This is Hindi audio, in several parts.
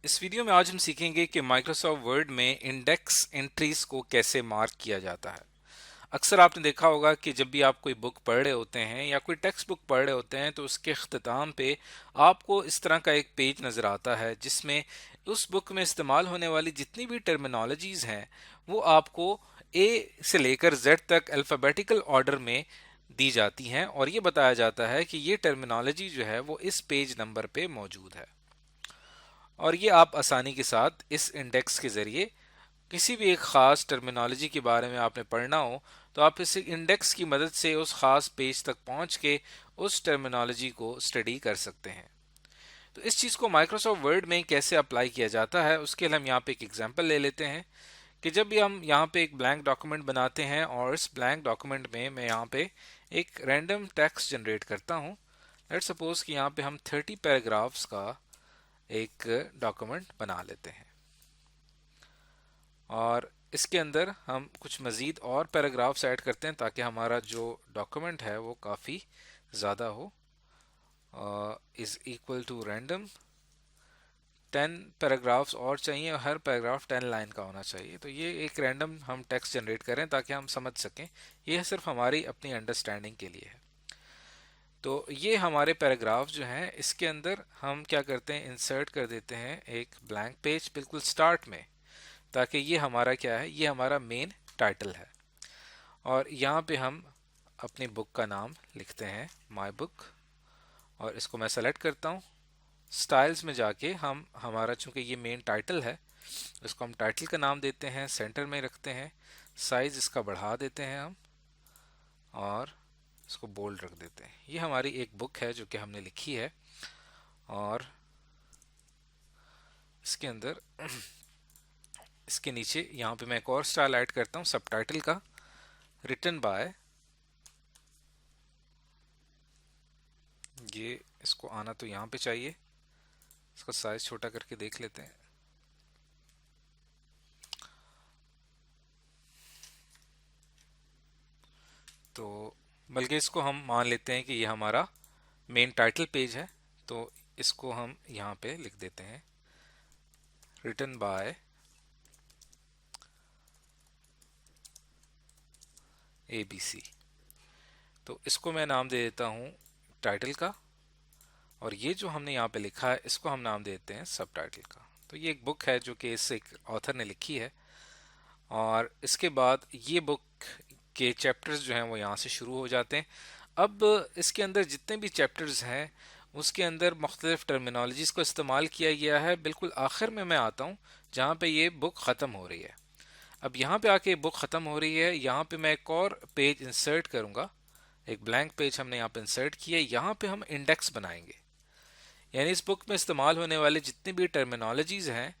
इस वीडियो में आज हम सीखेंगे कि माइक्रोसॉफ्ट वर्ड में इंडेक्स एंट्रीज को कैसे मार्क किया जाता है। अक्सर आपने देखा होगा कि जब भी आप कोई बुक पढ़ रहे होते हैं या कोई टेक्स्ट बुक पढ़ रहे होते हैं तो उसके अख्ताम पे आपको इस तरह का एक पेज नज़र आता है जिसमें उस बुक में इस्तेमाल होने वाली जितनी भी टर्मिनोलॉजीज हैं वो आपको ए से लेकर जेड तक अल्फ़ाबेटिकल ऑर्डर में दी जाती हैं और ये बताया जाता है कि ये टर्मिनोलॉजी जो है वो इस पेज नंबर पे मौजूद है। और ये आप आसानी के साथ इस इंडेक्स के ज़रिए किसी भी एक ख़ास टर्मिनोलॉजी के बारे में आपने पढ़ना हो तो आप इस इंडेक्स की मदद से उस ख़ास पेज तक पहुंच के उस टर्मिनोलॉजी को स्टडी कर सकते हैं। तो इस चीज़ को माइक्रोसॉफ्ट वर्ड में कैसे अप्लाई किया जाता है उसके लिए हम यहाँ पे एक एग्जांपल ले लेते हैं कि जब भी हम यहाँ पे एक ब्लैंक डॉक्यूमेंट बनाते हैं और इस ब्लैंक डॉक्यूमेंट में मैं यहाँ पे एक रैंडम टेक्स्ट जनरेट करता हूँ। लेट्स सपोज कि यहाँ पे हम 30 पैराग्राफ्स का एक डॉक्यूमेंट बना लेते हैं और इसके अंदर हम कुछ मज़ीद और पैराग्राफ्स ऐड करते हैं ताकि हमारा जो डॉक्यूमेंट है वो काफ़ी ज़्यादा हो। Is equal to random 10 paragraphs और चाहिए और हर पैराग्राफ 10 लाइन का होना चाहिए। तो ये एक रैंडम हम टेक्स्ट जनरेट करें ताकि हम समझ सकें। ये सिर्फ हमारी अपनी अंडरस्टैंडिंग के लिए है। तो ये हमारे पैराग्राफ जो हैं इसके अंदर हम क्या करते हैं, इंसर्ट कर देते हैं एक ब्लैंक पेज बिल्कुल स्टार्ट में, ताकि ये हमारा क्या है, ये हमारा मेन टाइटल है। और यहाँ पे हम अपनी बुक का नाम लिखते हैं माय बुक और इसको मैं सेलेक्ट करता हूँ। स्टाइल्स में जाके हम हमारा चूंकि ये मेन टाइटल है इसको हम टाइटल का नाम देते हैं, सेंटर में रखते हैं, साइज इसका बढ़ा देते हैं हम और इसको बोल्ड रख देते हैं। ये हमारी एक बुक है जो कि हमने लिखी है और इसके अंदर इसके नीचे यहाँ पे मैं एक और स्टाइल ऐड करता हूँ सबटाइटल का, रिटन बाय। ये इसको आना तो यहाँ पे चाहिए, इसका साइज छोटा करके देख लेते हैं। तो बल्कि इसको हम मान लेते हैं कि ये हमारा मेन टाइटल पेज है, तो इसको हम यहाँ पे लिख देते हैं रिटन बाय ABC। तो इसको मैं नाम दे देता हूँ टाइटल का और ये जो हमने यहाँ पे लिखा है इसको हम नाम देते हैं सब टाइटल का। तो ये एक बुक है जो कि इस एक ऑथर ने लिखी है और इसके बाद ये बुक के चैप्टर्स जो हैं वो यहाँ से शुरू हो जाते हैं। अब इसके अंदर जितने भी चैप्टर्स हैं उसके अंदर मुख्तलिफ टर्मिनोलॉजीज़ को इस्तेमाल किया गया है। बिल्कुल आखिर में मैं आता हूँ जहाँ पे ये बुक ख़त्म हो रही है। अब यहाँ पे आके बुक ख़त्म हो रही है, यहाँ पे मैं एक और पेज इंसर्ट करूँगा, एक ब्लैंक पेज हमने यहाँ पे इंसर्ट किया। यहाँ पे हम इंडेक्स बनाएंगे, यानी इस बुक में इस्तेमाल होने वाले जितनी भी टर्मिनोलॉजीज़ हैं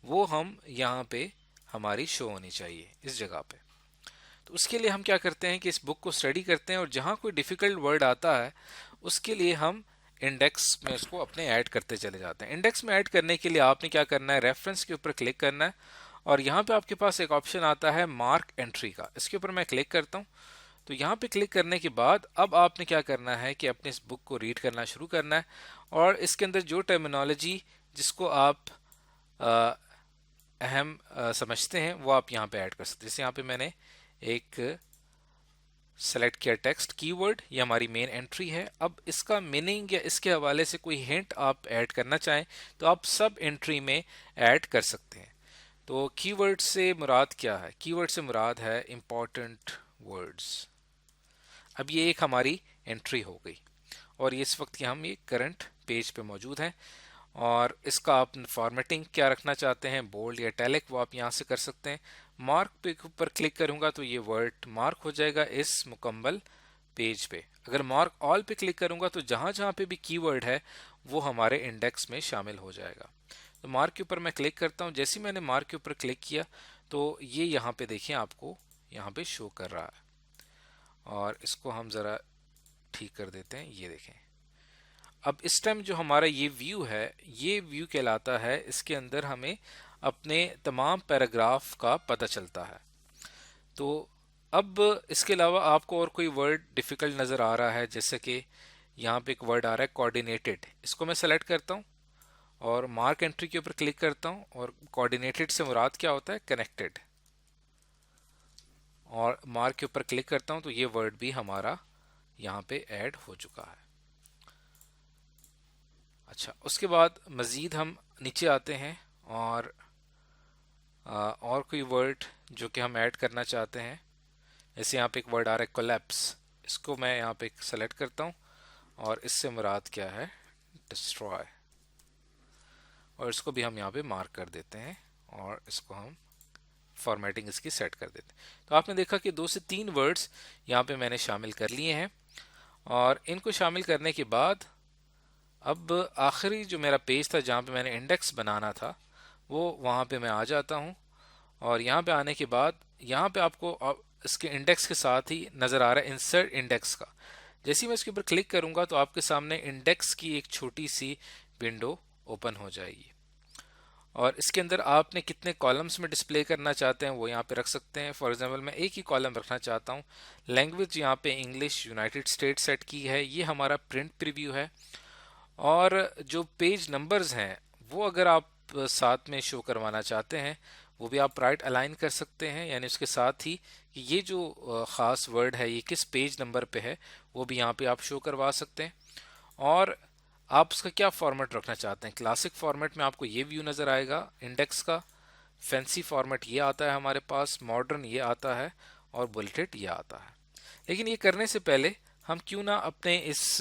वो हम यहाँ पे हमारी शो होनी चाहिए इस जगह पे। तो उसके लिए हम क्या करते हैं कि इस बुक को स्टडी करते हैं और जहाँ कोई डिफ़िकल्ट वर्ड आता है उसके लिए हम इंडेक्स में उसको अपने ऐड करते चले जाते हैं। इंडेक्स में ऐड करने के लिए आपने क्या करना है, रेफरेंस के ऊपर क्लिक करना है और यहाँ पे आपके पास एक ऑप्शन आता है मार्क एंट्री का, इसके ऊपर मैं क्लिक करता हूँ। तो यहाँ पे क्लिक करने के बाद अब आपने क्या करना है कि अपने इस बुक को रीड करना शुरू करना है और इसके अंदर जो टर्मिनोलॉजी जिसको आप अ, अहम समझते हैं वो आप यहाँ पे ऐड कर सकते हैं। जैसे यहाँ पे मैंने एक सेलेक्ट किया टेक्स्ट कीवर्ड, ये हमारी मेन एंट्री है। अब इसका मीनिंग या इसके हवाले से कोई हिंट आप ऐड करना चाहें तो आप सब एंट्री में ऐड कर सकते हैं। तो कीवर्ड से मुराद क्या है, कीवर्ड से मुराद है इंपॉर्टेंट वर्ड्स। अब ये एक हमारी एंट्री हो गई और ये इस वक्त की हम ये करंट पेज पे मौजूद है और इसका आप फॉर्मेटिंग क्या रखना चाहते हैं, बोल्ड या इटैलिक, वो आप यहाँ से कर सकते हैं। मार्क पे ऊपर क्लिक करूंगा तो ये वर्ड मार्क हो जाएगा इस मुकम्मल पेज पे। अगर मार्क ऑल पे क्लिक करूंगा तो जहां जहां पे भी कीवर्ड है वो हमारे इंडेक्स में शामिल हो जाएगा। तो मार्क के ऊपर मैं क्लिक करता हूँ, जैसे ही मैंने मार्क के ऊपर क्लिक किया तो ये यहाँ पे देखिए आपको यहाँ पे शो कर रहा है और इसको हम ज़रा ठीक कर देते हैं। ये देखें, अब इस टाइम जो हमारा ये व्यू है ये व्यू कहलाता है, इसके अंदर हमें अपने तमाम पैराग्राफ का पता चलता है। तो अब इसके अलावा आपको और कोई वर्ड डिफ़िकल्ट नज़र आ रहा है, जैसे कि यहाँ पे एक वर्ड आ रहा है कोऑर्डिनेटेड, इसको मैं सेलेक्ट करता हूँ और मार्क एंट्री के ऊपर क्लिक करता हूं और कोऑर्डिनेटेड से मुराद क्या होता है, कनेक्टेड, और मार्क के ऊपर क्लिक करता हूं तो ये वर्ड भी हमारा यहाँ पे ऐड हो चुका है। अच्छा, उसके बाद मज़ीद हम नीचे आते हैं और कोई वर्ड जो कि हम ऐड करना चाहते हैं। जैसे यहाँ पे एक वर्ड आ रहा है कोलैप्स, इसको मैं यहाँ पे सेलेक्ट करता हूँ और इससे मुराद क्या है, डिस्ट्रॉय, और इसको भी हम यहाँ पे मार्क कर देते हैं और इसको हम फॉर्मेटिंग इसकी सेट कर देते हैं। तो आपने देखा कि 2 से 3 वर्ड्स यहाँ पे मैंने शामिल कर लिए हैं, और इनको शामिल करने के बाद अब आखिरी जो मेरा पेज था जहाँ पे मैंने इंडेक्स बनाना था वो वहाँ पे मैं आ जाता हूँ। और यहाँ पे आने के बाद यहाँ पे आपको इसके इंडेक्स के साथ ही नज़र आ रहा है इंसर्ट इंडेक्स का। जैसे ही मैं इसके ऊपर क्लिक करूँगा तो आपके सामने इंडेक्स की एक छोटी सी विंडो ओपन हो जाएगी, और इसके अंदर आपने कितने कॉलम्स में डिस्प्ले करना चाहते हैं वो यहाँ पे रख सकते हैं। फॉर एग्जांपल मैं एक ही कॉलम रखना चाहता हूँ। लैंग्वेज यहाँ पे इंग्लिश यूनाइटेड स्टेट्स सेट की है, ये हमारा प्रिंट प्रीव्यू है। और जो पेज नंबर्स हैं वो अगर आप साथ में शो करवाना चाहते हैं वो भी आप राइट अलाइन कर सकते हैं, यानी उसके साथ ही कि ये जो ख़ास वर्ड है ये किस पेज नंबर पे है वो भी यहाँ पे आप शो करवा सकते हैं। और आप उसका क्या फॉर्मेट रखना चाहते हैं, क्लासिक फॉर्मेट में आपको ये व्यू नज़र आएगा इंडेक्स का, फैंसी फॉर्मेट ये आता है हमारे पास, मॉडर्न ये आता है, और बुलेटेड ये आता है। लेकिन ये करने से पहले हम क्यों ना अपने इस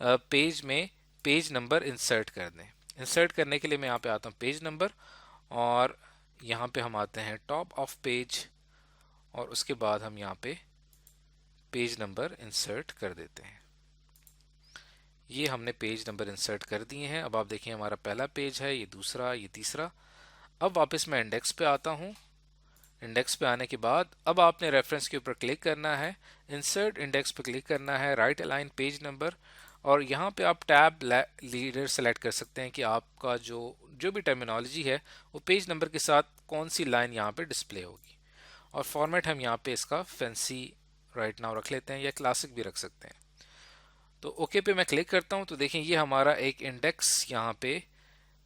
पेज में पेज नंबर इंसर्ट कर दें। इंसर्ट करने के लिए मैं यहाँ पे आता हूँ पेज नंबर, और यहाँ पे हम आते हैं टॉप ऑफ पेज, और उसके बाद हम यहाँ पे पेज नंबर इंसर्ट कर देते हैं। ये हमने पेज नंबर इंसर्ट कर दिए हैं। अब आप देखिए हमारा पहला पेज है, ये दूसरा, ये तीसरा। अब वापस मैं इंडेक्स पे आता हूँ। इंडेक्स पे आने के बाद अब आपने रेफरेंस के ऊपर क्लिक करना है, इंसर्ट इंडेक्स पे क्लिक करना है, राइट अलाइन पेज नंबर, और यहाँ पे आप टैब लीडर सेलेक्ट कर सकते हैं कि आपका जो भी टर्मिनोलॉजी है वो पेज नंबर के साथ कौन सी लाइन यहाँ पे डिस्प्ले होगी। और फॉर्मेट हम यहाँ पे इसका फैंसी राइट नाउ रख लेते हैं, या क्लासिक भी रख सकते हैं। तो ओके पे मैं क्लिक करता हूँ तो देखें ये हमारा एक इंडेक्स यहाँ पे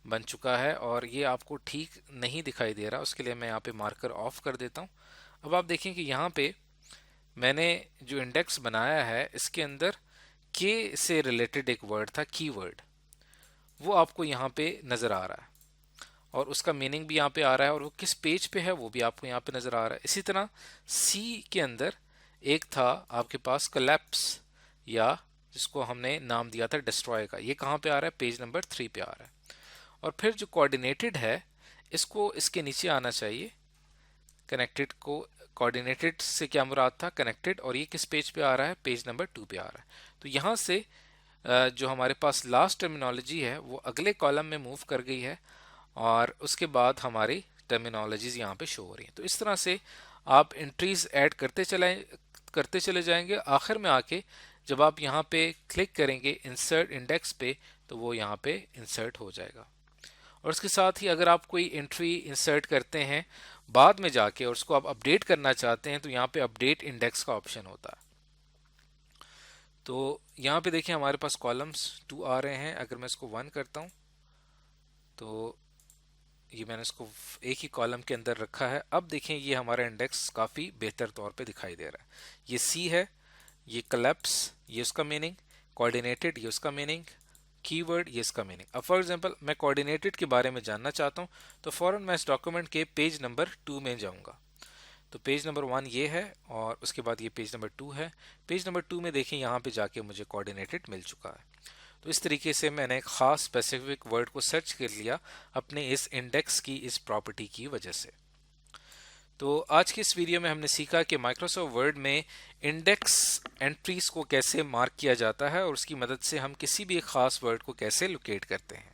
बन चुका है, और ये आपको ठीक नहीं दिखाई दे रहा, उसके लिए मैं यहाँ पे मार्कर ऑफ कर देता हूँ। अब आप देखें कि यहाँ पे मैंने जो इंडेक्स बनाया है इसके अंदर के से रिलेटेड एक वर्ड था, कीवर्ड, वो आपको यहाँ पे नज़र आ रहा है, और उसका मीनिंग भी यहाँ पे आ रहा है, और वो किस पेज पे है वो भी आपको यहाँ पे नज़र आ रहा है। इसी तरह सी के अंदर एक था आपके पास कोलैप्स, या जिसको हमने नाम दिया था डिस्ट्रॉय का, ये कहाँ पे आ रहा है, पेज नंबर 3 पे आ रहा है। और फिर जो कोऑर्डिनेटेड है इसको इसके नीचे आना चाहिए, कनेक्टेड को, कोऑर्डिनेटेड से क्या मुराद था, कनेक्टेड, और ये किस पेज पे आ रहा है, पेज नंबर 2 पे आ रहा है। तो यहाँ से जो हमारे पास लास्ट टर्मिनोलॉजी है वो अगले कॉलम में मूव कर गई है, और उसके बाद हमारी टर्मिनोलॉजीज यहाँ पे शो हो रही हैं। तो इस तरह से आप एंट्रीज ऐड करते चले जाएंगे। आखिर में आके जब आप यहाँ पे क्लिक करेंगे इंसर्ट इंडेक्स पे तो वो यहाँ पे इंसर्ट हो जाएगा। और उसके साथ ही अगर आप कोई एंट्री इंसर्ट करते हैं बाद में जाके और उसको आप अपडेट करना चाहते हैं तो यहाँ पे अपडेट इंडेक्स का ऑप्शन होता है। तो यहाँ पे देखिए हमारे पास कॉलम्स 2 आ रहे हैं। अगर मैं इसको 1 करता हूँ तो ये मैंने इसको एक ही कॉलम के अंदर रखा है। अब देखें ये हमारा इंडेक्स काफ़ी बेहतर तौर पे दिखाई दे रहा है। ये सी है, ये कोलैप्स ये उसका मीनिंग, कोऑर्डिनेटेड ये उसका मीनिंग, कीवर्ड ये इसका मीनिंग। अब फॉर एग्जांपल मैं कोऑर्डिनेटेड के बारे में जानना चाहता हूँ तो फौरन मैं इस डॉक्यूमेंट के पेज नंबर 2 में जाऊँगा। तो पेज नंबर 1 ये है और उसके बाद ये पेज नंबर 2 है। पेज नंबर 2 में देखें यहाँ पे जाके मुझे कोऑर्डिनेटेड मिल चुका है। तो इस तरीके से मैंने एक ख़ास स्पेसिफिक वर्ड को सर्च कर लिया अपने इस इंडेक्स की इस प्रॉपर्टी की वजह से। तो आज की इस वीडियो में हमने सीखा कि माइक्रोसॉफ्ट वर्ड में इंडेक्स एंट्रीज को कैसे मार्क किया जाता है और उसकी मदद से हम किसी भी एक ख़ास वर्ड को कैसे लोकेट करते हैं।